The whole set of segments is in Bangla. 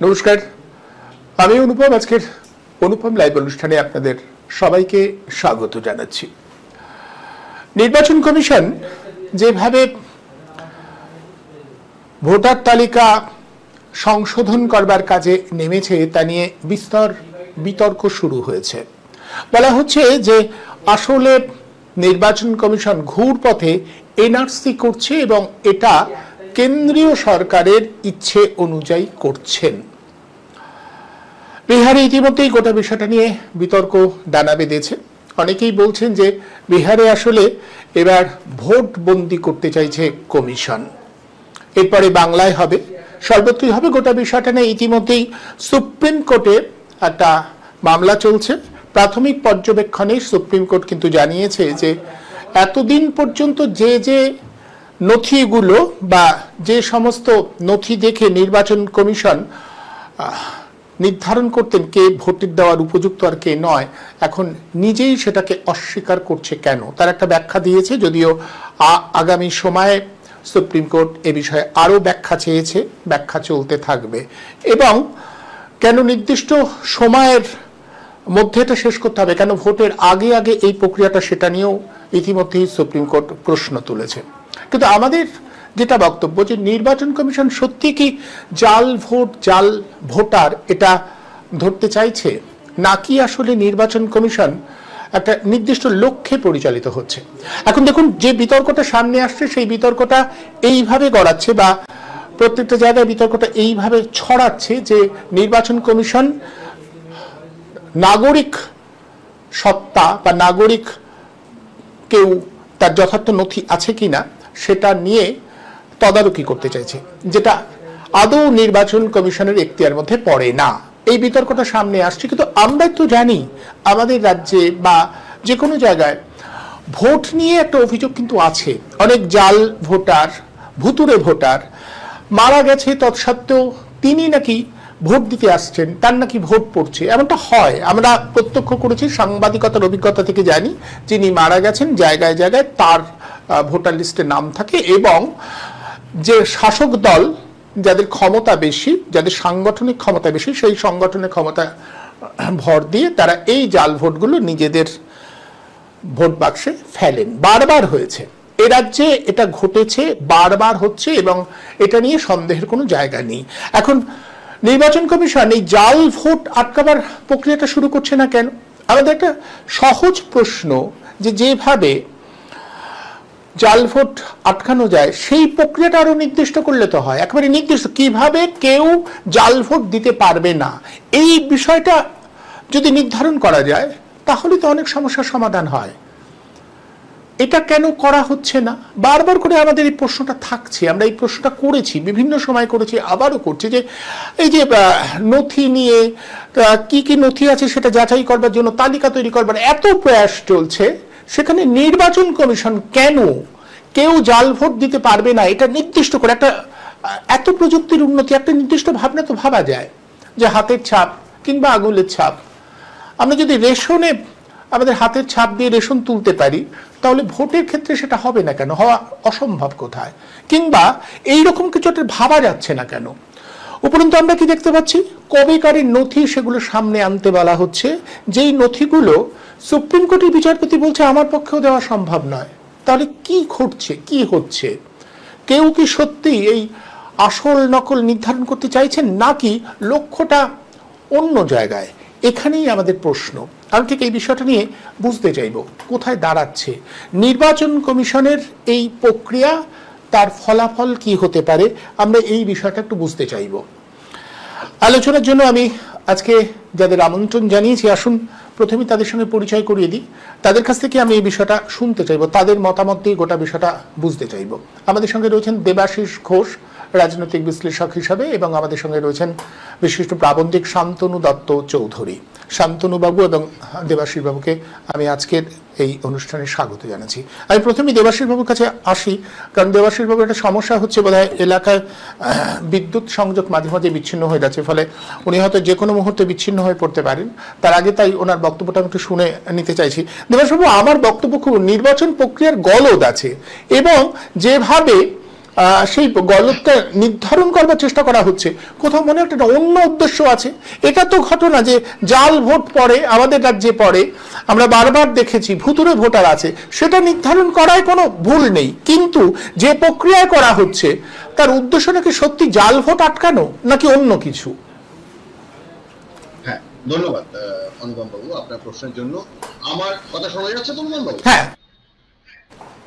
নমস্কার, আমি অনুপম। আজকের অনুপম লাইভ অনুষ্ঠানে আপনাদের সবাইকে স্বাগত জানাচ্ছি। নির্বাচন কমিশন যেভাবে ভোটার তালিকা সংশোধন করবার কাজে নেমেছে তা নিয়ে বিস্তর বিতর্ক শুরু হয়েছে। বলা হচ্ছে যে আসলে নির্বাচন কমিশন ঘুরপথে এনআরসি করছে এবং এটা কেন্দ্রীয় সরকারের ইচ্ছে অনুযায়ী করছেন। বিহারে ইতিমধ্যেই গোটা বিষয়টা নিয়ে বিতর্ক দানা বেঁধেছে। অনেকেই বলছেন যে বিহারে আসলে এবার ভোট বন্দি করতে চাইছে কমিশন, এরপরে বাংলায় হবে, সর্বত্রই হবে। গোটা বিষয়টা নিয়ে ইতিমধ্যেই সুপ্রিম কোর্টে একটা মামলা চলছে। প্রাথমিক পর্যবেক্ষণে সুপ্রিম কোর্ট কিন্তু জানিয়েছে যে এতদিন পর্যন্ত যে নথিগুলো বা যে সমস্ত নথি দেখে নির্বাচন কমিশন নির্ধারণ করতেন কে ভোট দেওয়ার উপযুক্ত আর কে নয়, এখন নিজেই সেটাকে অস্বীকার করছে কেন, তার একটা ব্যাখ্যা দিয়েছে। যদিও আগামী সময়ে সুপ্রিম কোর্ট এ বিষয়ে আরও ব্যাখ্যা চেয়েছে, ব্যাখ্যা চলতে থাকবে। এবং কেন নির্দিষ্ট সময়ের মধ্যে এটা শেষ করতে হবে, কেন ভোটের আগে আগে এই প্রক্রিয়াটা, সেটা নিয়েও ইতিমধ্যেই সুপ্রিম কোর্ট প্রশ্ন তুলেছে। কিন্তু আমাদের যেটা বক্তব্য যে নির্বাচন কমিশন সত্যি কি জাল ভোট, জাল ভোটার এটা ধরতে চাইছে, নাকি আসলে নির্বাচন কমিশন একটা নির্দিষ্ট লক্ষ্যে পরিচালিত হচ্ছে। এখন দেখুন, যে বিতর্কটা সামনে আসছে সেই বিতর্কটা এইভাবে গড়াচ্ছে বা প্রত্যেকটা জায়গায় বিতর্কটা এইভাবে ছড়াচ্ছে যে নির্বাচন কমিশন নাগরিক সত্তা বা নাগরিক কেউ তার যথার্থ নথি আছে কিনা সেটা নিয়ে তদারকি করতে চাইছে, যেটা আদৌ নির্বাচন কমিশনের এখতিয়ার মধ্যে পড়ে না। এই বিতর্কটা সামনে আসছে। কিন্তু আমরা তো জানি আমাদের রাজ্যে বা যে কোনো জায়গায় ভোট নিয়ে একটা অভিযোগ কিন্তু আছে। অনেক জাল ভোটার, ভুতুরে ভোটার মারা গেছে, তৎসত্ত্বেও তিনি নাকি ভোট দিতে আসছেন, তার নাকি ভোট পড়ছে, এমনটা হয়। আমরা প্রত্যক্ষ করেছি, সাংবাদিকতার অভিজ্ঞতা থেকে জানি। যিনি মারা গেছেন জায়গায় জায়গায় তার ভোটার লিস্টে নাম থাকে এবং যে শাসক দল, যাদের ক্ষমতা বেশি, যাদের সাংগঠনিক ক্ষমতা বেশি, সেই সংগঠনের ক্ষমতা ভর দিয়ে তারা এই জাল ভোটগুলো নিজেদের ভোট বাক্সে ফেলেন। বারবার হয়েছে এ রাজ্যে, এটা ঘটেছে, বারবার হচ্ছে এবং এটা নিয়ে সন্দেহের কোনো জায়গা নেই। এখন নির্বাচন কমিশন এই জাল ভোট আটকাবার প্রক্রিয়াটা শুরু করছে না কেন? আমাদের একটা সহজ প্রশ্ন যে যেভাবে জাল ভোট আটকানো যায় সেই প্রক্রিয়াটা আরো নির্দিষ্ট করলে তো হয়। একেবারে নির্দিষ্ট কিভাবে কেউ জাল ভোট দিতে পারবে না, এই বিষয়টা যদি নির্ধারণ করা যায় তাহলে তো অনেক সমস্যার সমাধান হয়। এটা কেন করা হচ্ছে না? বারবার করে আমাদের এই প্রশ্নটা থাকছে। আমরা এই প্রশ্নটা করেছি, বিভিন্ন সময় করেছি, আবারও করছি যে এই যে নথি নিয়ে কি কি নথি আছে সেটা যাচাই করবার জন্য তালিকা তৈরি করবার এত প্রয়াস চলছে, সেখানে নির্বাচন কমিশন কেন কেউ জাল ভোট দিতে পারবে না এটা নির্দিষ্ট করে একটা, এত প্রযুক্তির উন্নতি, একটা নির্দিষ্ট ভাবনা তো ভাবা যায় যে হাতের ছাপ কিংবা আঙুলের ছাপ। আমরা যদি রেশনে আমাদের হাতের ছাপ দিয়ে রেশন তুলতে পারি, তাহলে ভোটের ক্ষেত্রে সেটা হবে না কেন? হওয়া অসম্ভব কোথায়? কিংবা এইরকম কিছু একটা ভাবা যাচ্ছে না কেন? উপরন্তু আমরা কি দেখতে পাচ্ছি, কবেকারের নথি সেগুলো সামনে আনতে বলা হচ্ছে, যেই নথিগুলো সুপ্রিম কোর্টের বিচারপতি বলছে আমার পক্ষেও দেওয়া সম্ভব নয়। তাহলে কি ঘটছে, কি হচ্ছে? কেউ কি সত্যি এই আসল নকল নির্ধারণ করতে চাইছেন, নাকি লক্ষ্যটা অন্য জায়গায়? এখানেই আমাদের প্রশ্ন। আমি ঠিক এই বিষয়টা নিয়ে বুঝতে চাইব কোথায় দাঁড়াচ্ছে নির্বাচন কমিশনের এই প্রক্রিয়া, তার ফলাফল কি হতে পারে, আমরা এই বিষয়টা একটু বুঝতে চাইব। আলোচনার জন্য আমি আজকে যাদের আমন্ত্রণ জানিয়েছি, আসুন প্রথমে তাদের সঙ্গে পরিচয় করিয়ে দিই। তাদের কাছ থেকে আমি এই বিষয়টা শুনতে চাইব, তাদের মতামত দিয়ে গোটা বিষয়টা বুঝতে চাইব। আমাদের সঙ্গে রয়েছেন দেবাশিস ঘোষ, রাজনৈতিক বিশ্লেষক হিসাবে, এবং আমাদের সঙ্গে রয়েছেন বিশিষ্ট প্রাবন্ধিক শান্তনু দত্ত চৌধুরী। শান্তনুবাবু এবং দেবাশিস বাবুকে আমি আজকের এই অনুষ্ঠানে স্বাগত জানাচ্ছি। আমি প্রথমেই দেবাশিস বাবুর কাছে আসি, কারণ দেবাশিস বাবুর একটা সমস্যা হচ্ছে বোধহয়, এলাকায় বিদ্যুৎ সংযোগ মাঝে মাঝে বিচ্ছিন্ন হয়ে যাচ্ছে, ফলে উনি হয়তো যে কোনো মুহূর্তে বিচ্ছিন্ন হয়ে পড়তে পারেন। তার আগে তাই ওনার বক্তব্যটা আমি একটু শুনে নিতে চাইছি। দেবাশিস বাবু, আমার বক্তব্য খুব নির্বাচন প্রক্রিয়ার গলদ আছে এবং যেভাবে সেই গলতটা নির্ধারণ করবার চেষ্টা করা হচ্ছে, কোথাও মনে একটা অন্য উদ্দেশ্য আছে। এটা তো ঘটনা যে জাল ভোট পড়ে আমাদের রাজ্যে পড়ে, আমরা বারবার দেখেছি ভুতুরে ভোটার আছে, সেটা নির্ধারণ করায় কোনো ভুল নেই, কিন্তু যে প্রক্রিয়ায় করা হচ্ছে তার উদ্দেশ্য নাকি সত্যি জাল ভোট আটকানো নাকি অন্য কিছু? হ্যাঁ, ধন্যবাদ অনুপম বাবু আপনার প্রশ্নের জন্য। আমার কথা শোনা যাচ্ছে তো অনুপম বাবু? হ্যাঁ,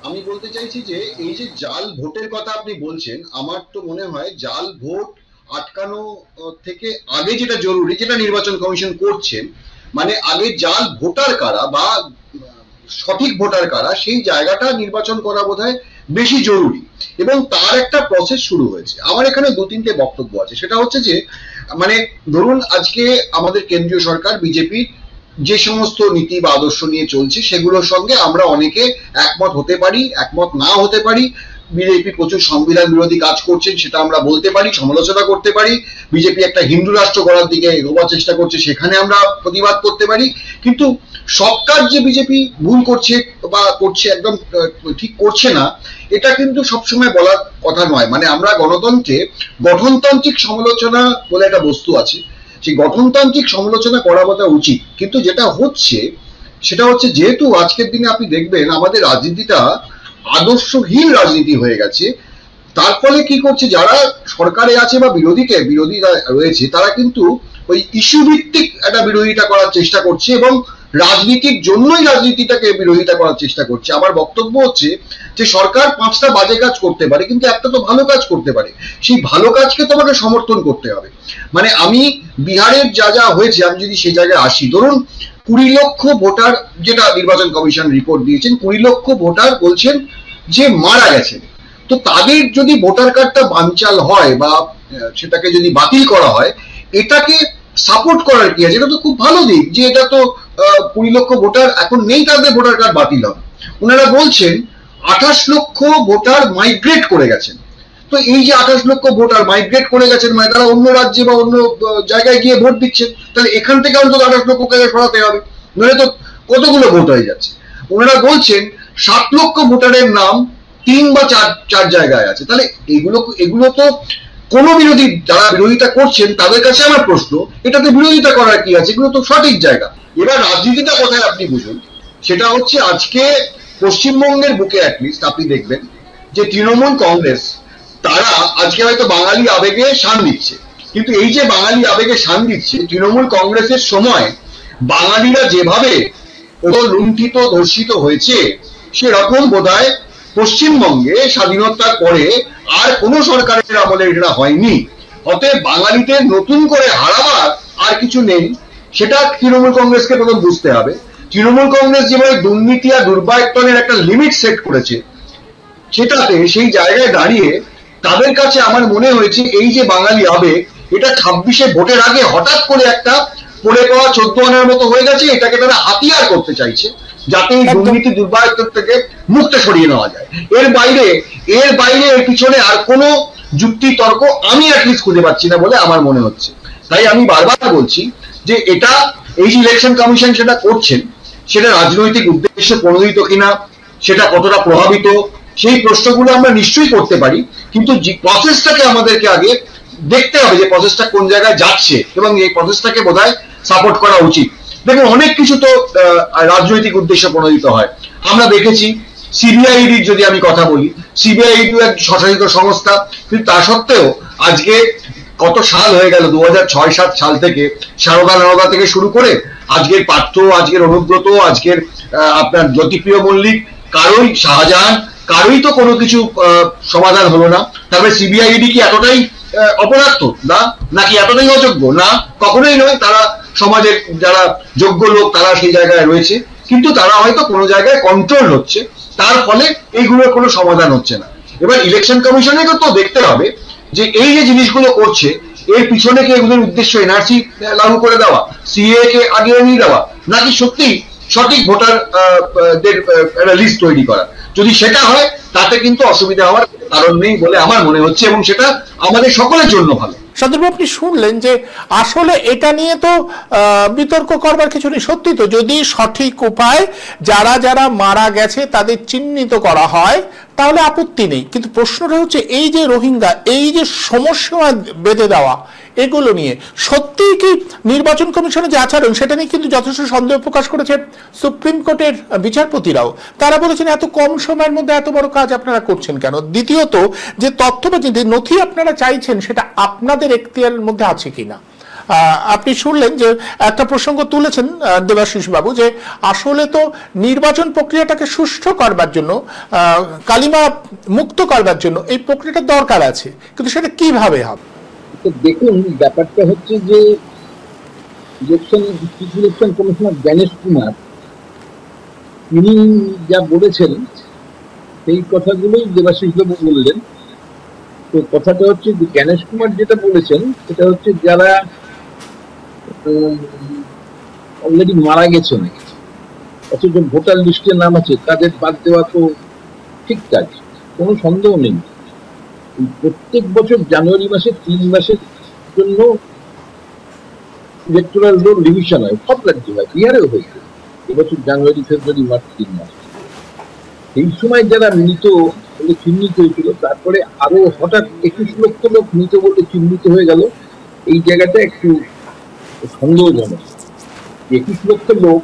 আমি বলতে চাইছি যে এই যে জাল ভোটের কথা আপনি বলছেন, আমার তো মনে হয় জাল ভোট আটকানো থেকে আগে যেটা জরুরি, যেটা নির্বাচন কমিশন করছেন, মানে আগে জাল ভোটার কারা বা সঠিক ভোটার কারা সেই জায়গাটা নির্বাচন করা বোধহয় বেশি জরুরি, এবং তার একটা প্রসেস শুরু হয়েছে। আমার এখানে দু তিনটে বক্তব্য আছে। সেটা হচ্ছে যে মানে ধরুন আজকে আমাদের কেন্দ্রীয় সরকার বিজেপি যে সমস্ত নীতি বা আদর্শ নিয়ে চলছে সেগুলোর সঙ্গে আমরা অনেকে একমত হতে পারি, একমত না হতে পারি। বিজেপি প্রচুর সংবিধান বিরোধী কাজ করছেন সেটা আমরা বলতে পারি, সমালোচনা করতে পারি। বিজেপি একটা হিন্দু রাষ্ট্র করার দিকে এগোবার চেষ্টা করছে, সেখানে আমরা প্রতিবাদ করতে পারি। কিন্তু সব কাজ যে বিজেপি ভুল করছে বা করছে একদম ঠিক করছে না, এটা কিন্তু সবসময় বলার কথা নয়। মানে আমরা গণতন্ত্রে গঠনতান্ত্রিক সমালোচনা বলে একটা বস্তু আছে, সেই গঠনতান্ত্রিক সমালোচনা করা বোধ উচিত। কিন্তু যেটা হচ্ছে সেটা হচ্ছে যেহেতু আজকের দিনে আপনি দেখবেন আমাদের রাজনীতিটা আদর্শহীন রাজনীতি হয়ে গেছে, তার ফলে কি করছে যারা সরকারে আছে বা বিরোধীরা রয়েছে তারা কিন্তু ওই ইস্যু ভিত্তিক একটা বিরোধিতা করার চেষ্টা করছে এবং রাজনীতির জন্যই রাজনীতিটাকে বিরোধিতা করার চেষ্টা করছে। আমার বক্তব্য হচ্ছে যে সরকার 5টা বাজে কাজ করতে পারে কিন্তু একটা তো ভালো কাজ করতে পারে, সেই ভালো কাজকে তোমাকে সমর্থন করতে হবে। মানে আমি বিহারের যা যা হয়েছে আমি যদি সেই জায়গায় আসি, ধরুন 20 লক্ষ ভোটার, যেটা নির্বাচন কমিশন রিপোর্ট দিয়েছেন, 20 লক্ষ ভোটার বলছেন যে মারা গেছেন। তো তাদের যদি ভোটার কার্ডটা বানচাল হয় বা সেটাকে যদি বাতিল করা হয়, এটাকে সাপোর্ট করার কি আছে? এটা তো খুব ভালো দিক যে এটা তো 20 লক্ষ ভোটার এখন নেই, তাদের ভোটার কার্ড বাতিল হবে। ওনারা বলছেন 28 লক্ষ ভোটার মাইগ্রেট করে গেছেন। তো এই যে 28 লক্ষ ভোটার মাইগ্রেট করে গেছেন মানে তারা অন্য রাজ্যে বা অন্য জায়গায় গিয়ে ভোট দিচ্ছেন, তাহলে এখান থেকে অন্তত 28 লক্ষকে সরাতে হবে, নইলে তো কতগুলো ভোট হয়ে যাচ্ছে। ওনারা বলছেন 7 লক্ষ ভোটারের নাম 3 বা 4 জায়গায় আছে। তাহলে এগুলো তো কোন বিরোধী, যারা বিরোধিতা করছেন তাদের কাছে আমার প্রশ্ন, এটাতে বিরোধিতা করার কি আছে? এগুলো তো সঠিক জায়গা। এবার রাজনীতিটা কোথায় আপনি বুঝুন, সেটা হচ্ছে আজকে পশ্চিমবঙ্গের বুকে অ্যাটলিস্ট আপনি দেখবেন যে তৃণমূল কংগ্রেস তারা আজকে হয়তো বাঙালি আবেগে শান দিচ্ছে, কিন্তু এই যে বাঙালি আবেগে শান দিচ্ছে, তৃণমূল কংগ্রেসের সময় বাঙালিরা যেভাবে লুণ্ঠিত ধর্ষিত হয়েছে সেরকম বোধহয় পশ্চিমবঙ্গে স্বাধীনতার পরে আর কোন সরকারের আমলে এটা হয়নি। অতএব বাঙালিদের নতুন করে হারাবার আর কিছু নেই, সেটা তৃণমূল কংগ্রেসকে প্রথম বুঝতে হবে। তৃণমূল কংগ্রেস যেভাবে দুর্নীতি আর দুর্বায়ত্তনের একটা লিমিট সেট করেছে, সেটাতে সেই জায়গায় দাঁড়িয়ে তাদের কাছে আমার মনে হয়েছে এই যে বাঙালি আবেগ, এটা 26-এ ভোটের আগে হঠাৎ করে একটা পড়ে পাওয়া 14 আনার মতো হয়ে গেছে, এটাকে তারা হাতিয়ার করতে চাইছে যাতে এই দুর্নীতি দুর্বায়ত্ত থেকে মুক্ত সরিয়ে নেওয়া যায়। এর বাইরে এর পিছনে আর কোনো যুক্তি তর্ক আমি অ্যাটলিস্ট খুঁজে পাচ্ছি না বলে আমার মনে হচ্ছে। তাই আমি বারবার বলছি যে এটা এই যে ইলেকশন কমিশন সেটা করছেন, সেটা রাজনৈতিক উদ্দেশ্য প্রণোদিত কিনা, সেটা কতটা প্রভাবিত, সেই প্রশ্নগুলো আমরা নিশ্চয়ই করতে পারি, কিন্তু যে প্রসেসটাকে আমাদেরকে আগে দেখতে হবে যে প্রসেসটা কোন জায়গায় যাচ্ছে এবং এই প্রসেসটাকে বোধহয় সাপোর্ট করা উচিত। দেখুন অনেক কিছু তো রাজনৈতিক উদ্দেশ্য প্রণোদিত হয়, আমরা দেখেছি। সিবিআইডির যদি আমি কথা বলি, সিবিআইডি এক স্বশাসিত সংস্থা, কিন্তু তা সত্ত্বেও আজকে কত সাল হয়ে গেল, 2006-7 সাল থেকে সারদা থেকে শুরু করে আজকের পার্থ, আজকের অনুব্রত, আজকের আপনার জ্যোতিপ্রিয় মল্লিক, কারোই শাহজাহান, কারোই তো কোনো কিছু সমাধান হলো না। তারপরে সিবিআইডি কি এতটাই অপরাধ না, নাকি এতটাই অযোগ্য? না, কখনোই নয়। তারা সমাজের যারা যোগ্য লোক তারা সেই জায়গায় রয়েছে, কিন্তু তারা হয়তো কোনো জায়গায় কন্ট্রোল হচ্ছে, তার ফলে এইগুলোর কোনো সমাধান হচ্ছে না। এবার ইলেকশন কমিশনকে তো দেখতে হবে যে এই যে জিনিসগুলো করছে এর পিছনে কি এগুলোর উদ্দেশ্য এনআরসি লাগু করে দেওয়া, সিএ কে আগিয়ে নিয়ে দেওয়া, নাকি সত্যি সঠিক ভোটারদের একটা লিস্ট তৈরি করা? যদি সেটা হয় তাতে কিন্তু অসুবিধা হওয়ার কারণ নেই বলে আমার মনে হচ্ছে, এবং সেটা আমাদের সকলের জন্য ভালো। সন্দীপ, আপনি শুনলেন যে আসলে এটা নিয়ে তো বিতর্ক করবার কিছু নেই। সত্যি তো যদি সঠিক উপায় যারা যারা মারা গেছে তাদের চিহ্নিত করা হয়, তাহলে আপত্তি নেই। কিন্তু প্রশ্নটা হচ্ছে এই যে রোহিঙ্গা, এই যে সমস্যা বেঁধে দেওয়া, এগুলো নিয়ে সত্যিই কি নির্বাচন কমিশনের যে আচরণ সেটা নিয়ে কিন্তু যথেষ্ট সন্দেহ প্রকাশ করেছে সুপ্রিম কোর্টের বিচারপতিরাও। তারা বলেছেন এত কম সময়ের মধ্যে এত বড় কাজ আপনারা করছেন কেন? দ্বিতীয়ত, যে তথ্য বা যে নথি আপনারা চাইছেন সেটা আপনাদের এখতিয়ারের মধ্যে আছে কিনা? আপনি শুনলেন যে একটা প্রসঙ্গ তুলেছেন দেবাশিস বাবু, যে আসলে তো নির্বাচন প্রক্রিয়াটাকে সুষ্ঠু করবার জন্য, কালিমা মুক্ত করবার জন্য এই প্রক্রিয়াটা দরকার আছে, কিন্তু সেটা কিভাবে হবে? দেখুন, ব্যাপারটা হচ্ছে যে ইলেকশন কমিশনার জ্ঞানেশ কুমার তিনি যা বলেছেন সেই কথাগুলোই দেবাশিস বাবু বললেন। তো কথাটা হচ্ছে যে জ্ঞানেশ কুমার যেটা বলেছেন সেটা হচ্ছে যারা অলরেডি মারা গেছেন অথচ ভোটার লিস্টের নাম আছে তাদের বাদ দেওয়া তো ঠিক কাজ, কোনো সন্দেহ নেই। প্রত্যেক বছর জানুয়ারি মাসে 3 মাসের জন্য ইলেকটোরাল রোল রিভিশন হয়, সব রাজ্যে হয়, বিহারেও হয়েছে এবছর জানুয়ারি, ফেব্রুয়ারি, মার্চ 3 মাস। এই সময় যারা মৃত বলে চিহ্নিত হয়েছিল, তারপরে আরো হঠাৎ 21 লক্ষ লোক মৃত বলে চিহ্নিত হয়ে গেল। এই জায়গাটা একটু সন্দেহজনক। 21 লক্ষ লোক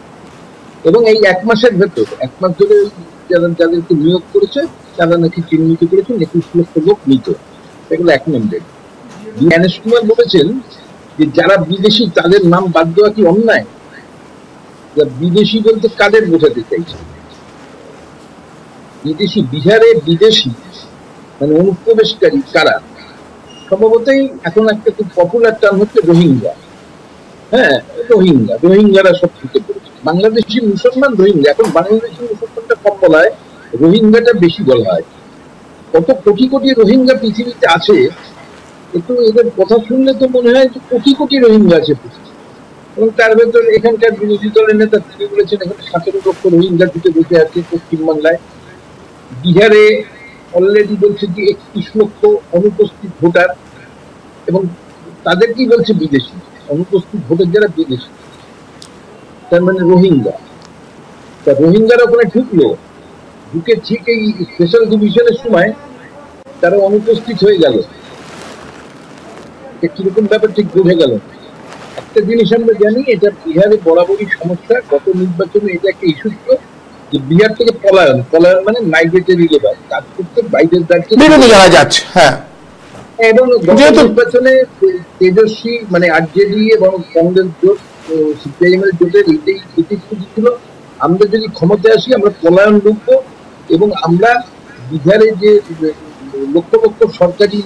এবং এই 1 মাসের ভেতর, 1 মাস ধরে যাদেরকে নিয়োগ করেছে তারা নাকি চিহ্নিত করেছেন 21 লক্ষ লোক মৃত। এগুলো 1 নম্বর। জ্ঞানেশ কুমার বলেছেন যে যারা বিদেশি তাদের নাম বাদ দেওয়া কি অন্যায়? বিদেশি বলতে কাদের বোঝাতে চাইছে? বিদেশি, বিহারে বিদেশি মানে অনুপ্রবেশকারী কারা? সম্ভবতই এখন একটা খুব পপুলার টার্ম হচ্ছে রোহিঙ্গা। হ্যাঁ, রোহিঙ্গারা সব ঢুকে পড়েছে। বাংলাদেশি মুসলমান রোহিঙ্গা, এখন বাংলাদেশি মুসলমানটা কম বলা হয়, রোহিঙ্গাটা বেশি বলা হয়। কত কোটি কোটি রোহিঙ্গা পৃথিবীতে আছে, একটু এদের কথা শুনলে তো মনে হয় যে কোটি কোটি রোহিঙ্গা আছে পৃথিবীতে। এবং তার ভেতর এখানকার বিরোধী দলের নেতা তিনি বলেছেন এখানে 17 লক্ষ রোহিঙ্গা ঢুকে বসে আছে পশ্চিমবাংলায়। বিহারে অলরেডি বলছে যে 21 লক্ষ অনুপস্থিত ভোটার, এবং তাদেরকেই বলছে বিদেশি। অনুপস্থিত ভোটার যারা বিদেশি, তার মানে রোহিঙ্গা। তা রোহিঙ্গারা ওখানে ঢুকে ঠিক এই স্পেশাল ডিভিশনের সময় তারা অনুপস্থিত হয়ে গেল। কিরকম ব্যাপার ঠিক বোঝা গেল। একটা জিনিস আমরা জানি, এটা বিহারে বরাবরই সমস্যা। গত নির্বাচনে এটা একটা ইস্যু ছিল যে বিহার থেকে পলায়ন মানে মাইগ্রেটরি লেবার, কাজ করতে বাইরের রাজ্যে যারা যাচ্ছে। হ্যাঁ, এবং গত নির্বাচনে তেজস্বী মানে আরজেডি এবং কংগ্রেস জোট, সিপিআইএম এর জোটের এটাই ছিল, আমরা যদি ক্ষমতায় আসি আমরা পলায়ন রুখবো এবং আমরা বিহারে যে লক্ষ লক্ষ সরকারি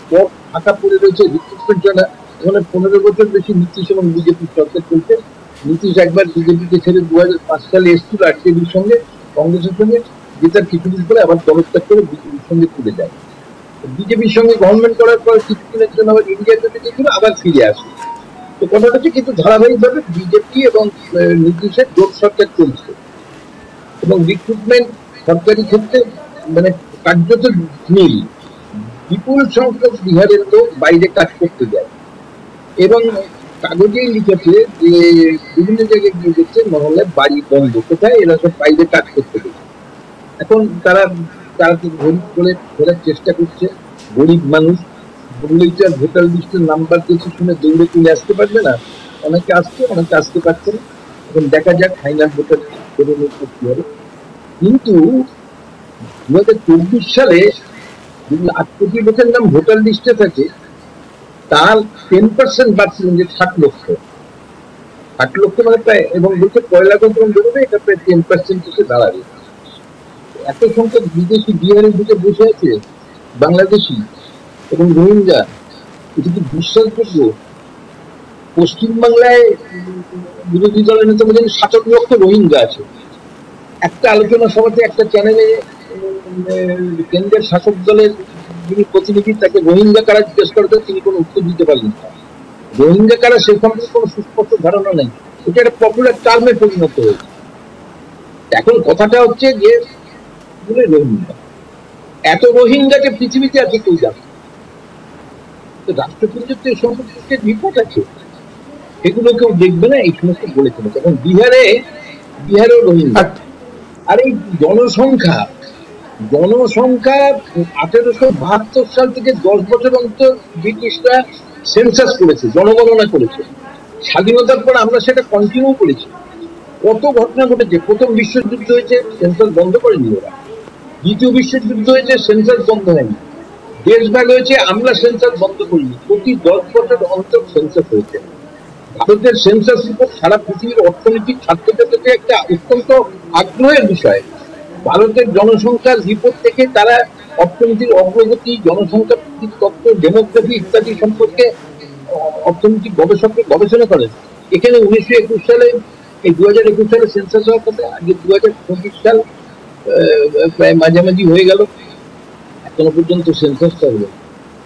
পদ ফাঁকা পড়ে রয়েছে রিক্রুটমেন্ট জন্য, এখানে 15 বছর বেশি নীতিশ এবং বিজেপির সরকার চলছে। নীতিশ একবার বিজেপিকে ছেড়ে 2005 সালে এসেছিল আরজেডির সঙ্গে, কংগ্রেসের সঙ্গে, জেতার কিছুদিন পরে আবার দলত্যাগ করে বিজেপির সঙ্গে তুলে যায়। বিজেপির সঙ্গে গভর্নমেন্ট করার পর কিছুদিনের জন্য আবার ইন্ডিয়া যেতে গেছিল, আবার ফিরে আসে। তো কথাটা হচ্ছে কিন্তু ধারাবাহিকভাবে বিজেপি এবং নীতিশের জোট সরকার চলছে এবং রিক্রুটমেন্ট সরকারি ক্ষেত্রে মানে কার্যত নীল। বিপুল সংখ্যক বিহারের লোক বাইরে কাজ করতে যায় এবং কাগজেই লিখেছে যে বিভিন্ন জায়গায় গিয়ে দেখছে মহল্লায় বাড়ি বন্ধ, কোথায় এরা সব বাইরে কাজ করতে গেছে। এখন তারা গরিব করে ফেরার চেষ্টা করছে। গরিব মানুষ বললেই তো আর ভোটার লিস্টের নাম্বার দেখে শুনে দৌড়ে তুলে আসতে পারবে না। অনেকে আসছে, অনেকে আসতে পারছে না। এখন দেখা যাক ফাইনাল ভোটার লিস্ট করে নিতে কি হবে। কিন্তু 2024 সালে যদি 8 কোটি লোকের নাম ভোটার লিস্টে থাকে, তার 10% বাড়ছিলেন যে 60 লক্ষ। 60 লক্ষ মানে প্রায়, এবং বলছে 1 লাখ যখন বেরোবে এটা প্রায় 10% এসে দাঁড়াবে। এত সংখ্যক বিদেশি বিহারে ঢুকে বসে আছে বাংলাদেশি এবং রোহিঙ্গা, এটা কি বিশ্বাস করবো? পশ্চিমবাংলায় বিরোধী দলের নেতা বলেন 17 লক্ষ রোহিঙ্গা আছে। একটা আলোচনা সভাতে একটা চ্যানেলে কেন্দ্রের শাসক দলের যিনি প্রতিনিধি তাকে রোহিঙ্গা কারা জিজ্ঞেস করতে, তিনি কোনো উত্তর দিতে পারলেন না। রোহিঙ্গা কারা সে সম্পর্কে কোনো সুস্পষ্ট ধারণা নেই। এটা একটা পপুলার টার্মে পরিণত হয়েছে। এখন কথাটা হচ্ছে যে রোহিঙ্গা, এত রোহিঙ্গাকে পৃথিবীতে আছে কেউ জানে। রাষ্ট্রপুঞ্জের তো এই সম্পর্কে রিপোর্ট আছে, এগুলো কেউ দেখবে না, এই সমস্ত বলেছিল। তখন বিহারেও রোহিঙ্গা। আর এই জনসংখ্যা 1872 সাল থেকে 10 বছর অন্তর ব্রিটিশরা সেন্সাস করেছে, জনগণনা করেছে। স্বাধীনতার পর আমরা সেটা কন্টিনিউ করেছি। কত ঘটনা ঘটেছে। প্রথম বিশ্বযুদ্ধ হয়েছে, সেন্সাস বন্ধ করেনি ওরা। দ্বিতীয় বিশ্বযুদ্ধ হয়েছে, সেন্সাস বন্ধ হয়নি। দেশভাগ হয়েছে, আমরা সেন্সাস বন্ধ করিনি। প্রতি 10 বছর অন্তর সেন্সাস হয়েছে। ভারতের সেন্সাস রিপোর্ট সারা পৃথিবীর অর্থনৈতিক ছাত্রদের কাছে একটা অত্যন্ত আগ্রহের বিষয়। ভারতের জনসংখ্যার রিপোর্ট থেকে তারা অর্থনীতির অগ্রগতি, জনসংখ্যা বৃদ্ধির তথ্য, ডেমোগ্রাফি ইত্যাদি সম্পর্কে অর্থনৈতিক গবেষকরা গবেষণা করেন। এখানে 1921 সালে, এই 2021 সালে সেন্সাস হওয়ার কথা, আগে 2025 সাল প্রায় মাঝামাঝি হয়ে গেল, এখনো পর্যন্ত সেন্সাসটা হলো।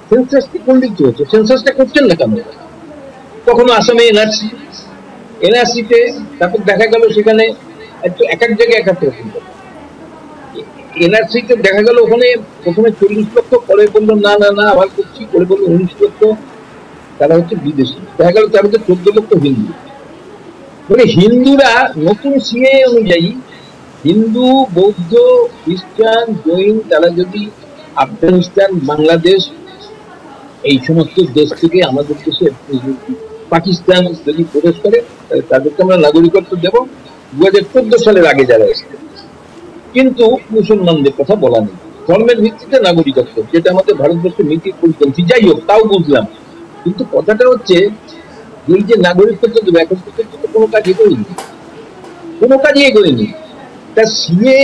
সেন্সাসটি কোন দিক হচ্ছে? সেন্সাসটা করছেন না কেন? কখনো আসামে এনআরসিতে, তারপর দেখা গেল সেখানে এক এক জায়গায় এক এক রকম। এনআরসিতে দেখা গেল ওখানে প্রথমে 40 লক্ষ, পরে বললো না না না আবার করছি, পরে বললো 19 লক্ষ, তারা হচ্ছে বিদেশি। দেখা গেল তার মধ্যে 14 লক্ষ হিন্দু। মানে হিন্দুরা নতুন সিএ অনুযায়ী হিন্দু, বৌদ্ধ, খ্রিস্টান, জৈন, তারা যদি আফগানিস্তান, বাংলাদেশ এই সমস্ত দেশ থেকে আমাদের দেশে, পাকিস্তান যদি প্রবেশ করে, তাদেরকে আমরা নাগরিকত্ব দেব 2014 সালের আগে যারা এসেছে। কিন্তু মুসলমানদের কথা বলা নেই। ধর্মের ভিত্তিতে নাগরিকত্ব, যেটা আমাদের ভারতবর্ষের নীতির পরিপন্থী। যাই হোক, তাও বুঝলাম। কিন্তু কথাটা হচ্ছে, এই যে নাগরিকত্ব দেবে, এখন পর্যন্ত তো কোনো কাজ এগোয়নি, কোনো কাজই এগোয়নি। তা সিএ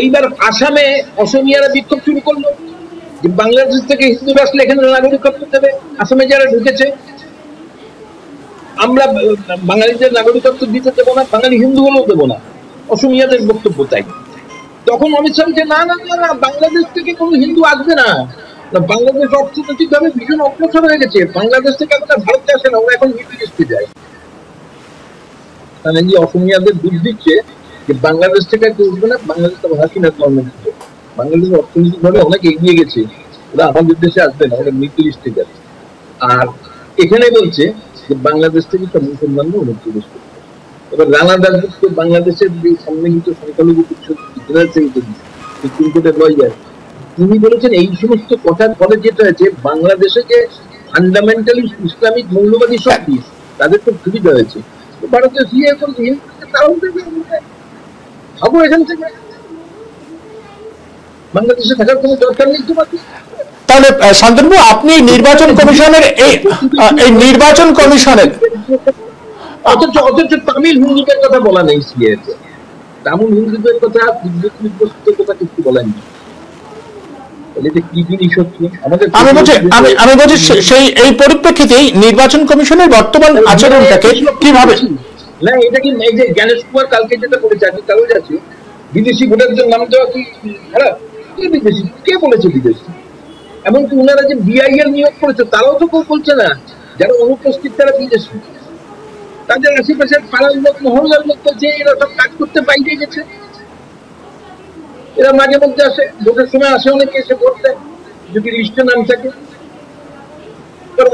এইবার আসামে অসমিয়ারা বিক্ষোভ শুরু করলো যে বাংলাদেশ থেকে হিন্দুরা আসলে এখানে নাগরিকত্ব দেবে। আসামে যারা ঢুকেছে, আমরা বাঙালিদের নাগরিকত্ব দিতে দেবো না, বাঙালি হিন্দু হলেও দেবো না, অসমিয়াদের বক্তব্য তাই। তখন অমিত শাহ যে না না না না, বাংলাদেশ থেকে কোনো হিন্দু আসবে না, বাংলাদেশ অর্থনৈতিক ভাবে ভীষণ অগ্রসর হয়ে গেছে, বাংলাদেশ থেকে আমরা ভারতে আসে না, ওরা এখন মিডল ইস্টে যায়। মানে যে অসমিয়াদের দুধ দিচ্ছে যে বাংলাদেশ থেকে কেউ উঠবে না, বাংলাদেশ তো হাসিনা গভর্নমেন্ট, বাংলাদেশ অর্থনৈতিক ভাবে অনেক এগিয়ে গেছে, ওরা আমাদের দেশে আসবে না, ওরা মিডল ইস্টে যাবে। আর এখানে বলছে যে বাংলাদেশ থেকে সব মুসলমানরা অনুপ্রবেশ করবে। এবার রানা দাসগুপ্ত, বাংলাদেশের যে সম্মিলিত সংখ্যালঘু পরিষদ সুপ্রিম কোর্টের লয়ার, তিনি বলেছেন এই সমস্ত কথার ফলে যেটা হয়েছে, বাংলাদেশে যে ফান্ডামেন্টালিস্ট ইসলামিক মৌলবাদী শক্তি, তাদের তো সুবিধা হয়েছে। ভারতের সিএ করছে, তারাও ভাবো এখান থেকে বাংলাদেশে থাকার কোনো দরকার নেই তোমাকে। তাহলে শান্তনু, আপনি নির্বাচন কমিশনের এই নির্বাচন কমিশনের অথচ তামিল হিন্দুদের কথা বলা নেই সিএ, তামিল হিন্দুদের কথা, তিব্বতের কথা কিছু বলা নেই। আমি বলছি সেই এই পরিপ্রেক্ষিতেই নির্বাচন কমিশনের বর্তমান আচরণটাকে কিভাবে, না এটা কি এই যে জ্ঞানেশ কুমার কালকে যেটা করেছে, আমি কাগজ আছে, বিদেশি ভোটারদের নাম দেওয়া কি খারাপ? কে বিদেশি? কে বলেছে বিদেশি? এমনকি ওনারা যে বিআইএল নিয়োগ করেছে, তারাও তো কেউ বলছে না যারা অনুপস্থিত তারা বিদেশি। তাদের আশেপাশের পাড়ার লোক, মহল্লার লোক বলছে এরা সব কাজ করতে বাইরে গেছে। এরা মাঝে মধ্যে আসে, ভোটের সময় আসে, অনেকে এসে ভোট দেয় যদি লিস্টে নাম থাকে।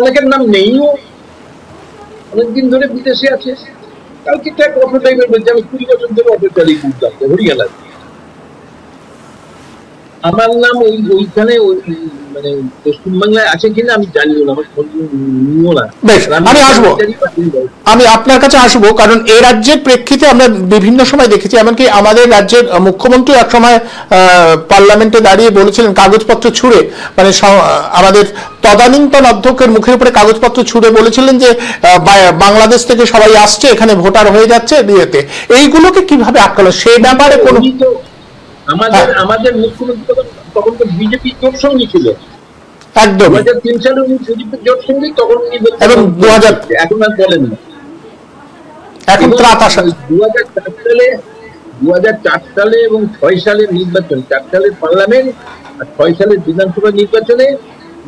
অনেকের নাম নেইও, অনেকদিন ধরে বিদেশে আছে। কালকে এক অটো ড্রাইভার বলছে আমি 20 বছর ধরে অটো চালিয়ে ঘুরতাম হরিয়ানা। আমার নাম ওইখানে মানে পশ্চিমবাংলায় আছে কিনা আমি জানিও না, আমার খোঁজ নিও না। আমি আসবো, আমি আপনার কাছে আসবো, কারণ এই রাজ্যের প্রেক্ষিতে আমরা বিভিন্ন সময় দেখেছি, এমনকি আমাদের রাজ্যের মুখ্যমন্ত্রী এক সময় পার্লামেন্টে দাঁড়িয়ে বলেছিলেন কাগজপত্র ছুঁড়ে, মানে আমাদের তদানীন্তন অধ্যক্ষের মুখের উপরে কাগজপত্র ছুঁড়ে বলেছিলেন যে বাংলাদেশ থেকে সবাই আসছে, এখানে ভোটার হয়ে যাচ্ছে বিয়েতে। এইগুলোকে কিভাবে আটকালো সেই ব্যাপারে কোনো আমাদের মুখ্যমন্ত্রী তখন তো বিজেপি জোট সঙ্গী ছিল, একদম 2003 সালে উনি বিজেপির জোট সঙ্গী, তখন উনি এবং 2000 এখন আর বলেন না, এখন ত্রাত আসা 2004 সালে এবং 6 সালের নির্বাচন, 4 সালের পার্লামেন্ট আর 6 সালের বিধানসভা নির্বাচনে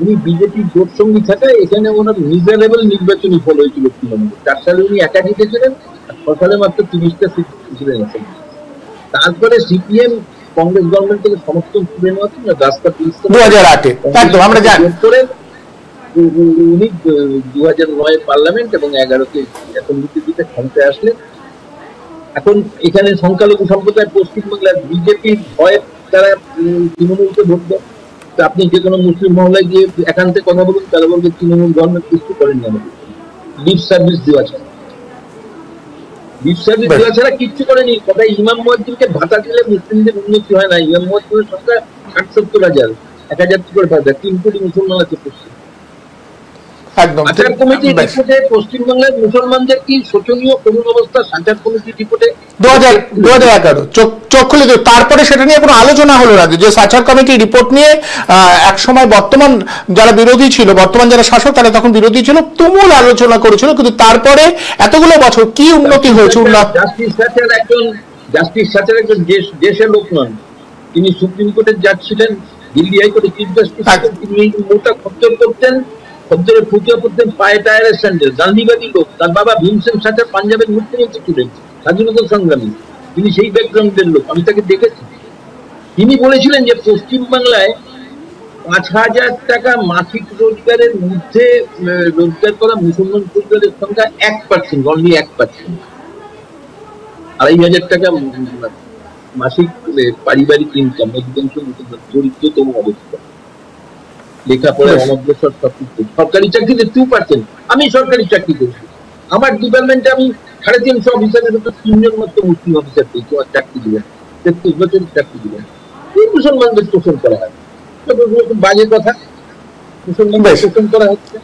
উনি বিজেপি জোট সঙ্গী থাকায় এখানে ওনার মিজারেবল নির্বাচনী ফল হয়েছিল তৃণমূল। 4 সালে উনি একা জিতেছিলেন, আর 6 সালে মাত্র 30টা সিট ছিলেন। তারপরে সিপিএম কংগ্রেস গভর্নমেন্ট থেকে সমর্থন তুলে নেওয়ার জন্য রাস্তা 2008 একদম আমরা জানি করে উনি 2009 পার্লামেন্ট এবং 11তে অ্যাসেম্বলিতে ক্ষমতায় আসলেন। এখন এখানে সংখ্যালঘু সম্প্রদায় পশ্চিমবাংলার বিজেপির ভয়ে তারা তৃণমূলকে ভোট দেয়। তো আপনি যে কোনো মুসলিম মহলায় গিয়ে একান্তে কথা বলুন, তারা বলবে তৃণমূল গভর্নমেন্ট কিছু করেনি আমাদের, লিপ সার্ভিস দেওয়া ছাড়া, লিপ সার্ভিস দেওয়া ছাড়া কিচ্ছু করেনি। কথা ইমাম মুয়াজ্জিনকে ভাতা দিলে মুসলিমদের উন্নতি হয় না। ইমাম মুয়াজ্জিনের সংখ্যা 60-70 হাজার, 1000 করে ভাতা, 3 কোটি মুসলমান আছে পশ্চিম। একদম সাচার কমিটির রিপোর্টে পশ্চিমবাংলার মুসলমানদের কি শোচনীয় করুণ অবস্থা, সাচার কমিটির রিপোর্টে 2011 চোখ খুলে দিও। তারপরে সেটা নিয়ে কোনো আলোচনা হলো না, যে সাচার কমিটির রিপোর্ট নিয়ে এক সময় বর্তমান যারা বিরোধী ছিল, বর্তমান যারা শাসক তারা তখন বিরোধী ছিল, তুমুল আলোচনা করেছিল, কিন্তু তারপরে এতগুলো বছর কি উন্নতি হয়েছে? জাস্টিস সাচার একজন দেশের লোক নন, তিনি সুপ্রিম কোর্টের জাজ ছিলেন, দিল্লি হাইকোর্টের চিফ জাস্টিস ছিলেন। তিনি এই মোটা খদ্দর করতেন, খদ্দরে ফুটিয়ে পড়তেন পায়ে টায়ারের স্যান্ডেল, গান্ধীবাদী লোক। তার বাবা ভীমসেন সাচার পাঞ্জাবের মুখ্যমন্ত্রী ছিলেন, স্বাধীনতা সংগ্রামী, তিনি সেই ব্যাকগ্রাউন্ডের লোক, আমি তাকে দেখেছি। তিনি বলেছিলেন যে পশ্চিমবাংলায় 5,000 টাকা মাসিক রোজগারের মধ্যে রোজগার করা মুসলমান পরিবারের সংখ্যা 1%, অনলি 1%। 2,500 টাকা মাসিক পারিবারিক ইনকাম, অধিকাংশ মুসলমান দরিদ্রতম অবস্থা, লেখাপড়া অনগ্রসর, সবকিছু। সরকারি চাকরিতে 2%। আমি সরকারি চাকরি করছি, আমার ডিপার্টমেন্টে আমি 350 অফিসারের মতো 3 জন মাত্র মুসলিম অফিসার পেয়েছি। আমার চাকরি দিবেন 33 বছর চাকরি দিবেন, এই মুসলমানদের শোষণ করা হয়। বাজে কথা, মুসলমানদের শোষণ করা হচ্ছে।